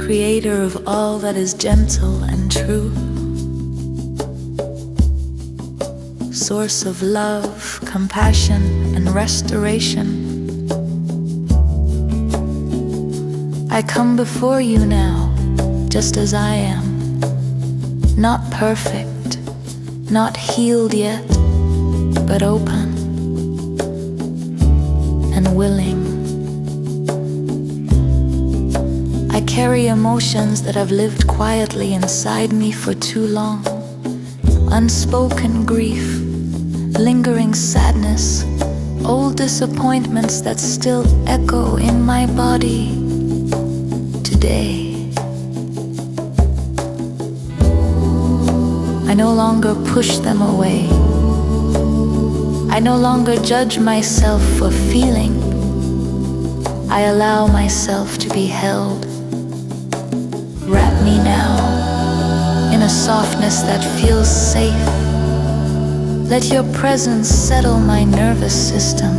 creator of all that is gentle and true, source of love, compassion, and restoration. I come before you now, just as I am, not perfect, not healed yet, but open and willing. I carry emotions that have lived quietly inside me for too long. Unspoken grief, lingering sadness, old disappointments that still echo in my body today. I no longer push them away. I no longer judge myself for feeling. I allow myself to be held. Wrap me now in a softness that feels safe. Let your presence settle my nervous system.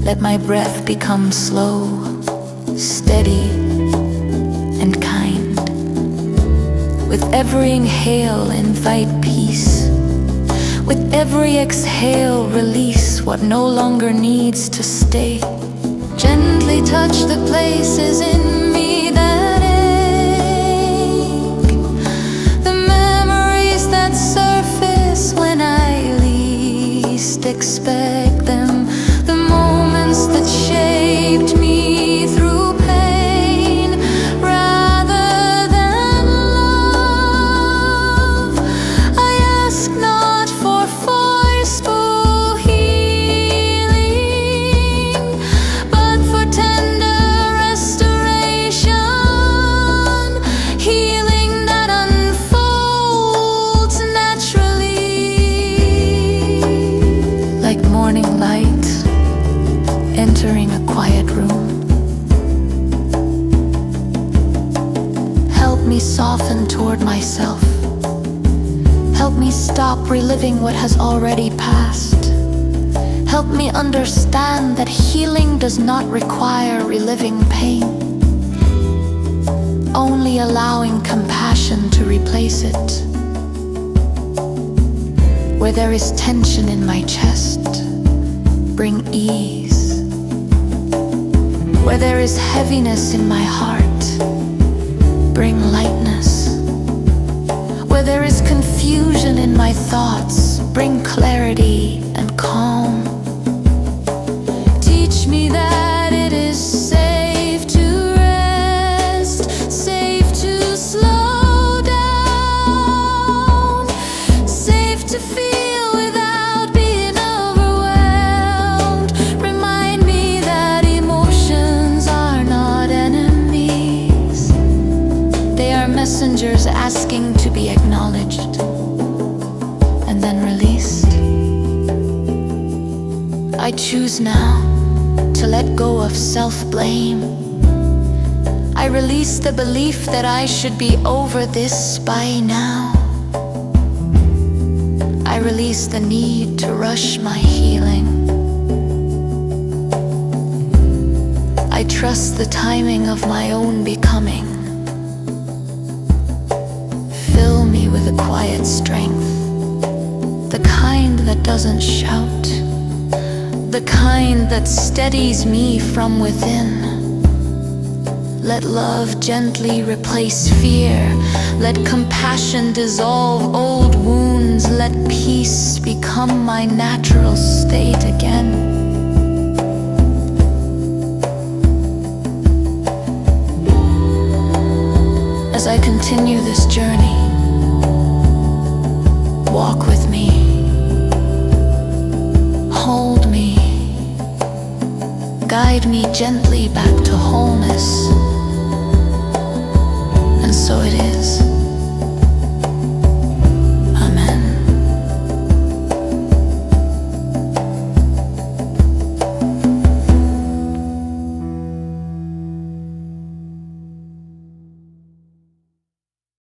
Let my breath become slow, steady, and kind. With every inhale, invite peace. With every exhale, release what no longer needs to stay. Gently touch the places in me that ache, the memories that surface when I least expect them, the moments that shaped me through pain rather than love. I ask not for forceful healing, but for tender restoration, healing that unfolds naturally, like morning light entering a quiet room. Help me soften toward myself. Help me stop reliving what has already passed. Help me understand that healing does not require reliving pain, only allowing compassion to replace it. Where there is tension in my chest, bring ease. Where there is heaviness in my heart, bring lightness. Where there is confusion in my thoughts, bring clarity and calm. Teach me that it is safe to rest, safe to slow down, safe to feel without being overwhelmed. Remind me that emotions are not enemies. They are messengers asking to be acknowledged and then released. I choose now to let go of self-blame. I release the belief that I should be over this by now. I release the need to rush my healing. I trust the timing of my own becoming. Fill me with a quiet strength, the kind that doesn't shout, the kind that steadies me from within. Let love gently replace fear. Let compassion dissolve old wounds. Let peace become my natural state again. As I continue this journey, walk with me, hold me, guide me gently back to wholeness. And so it is.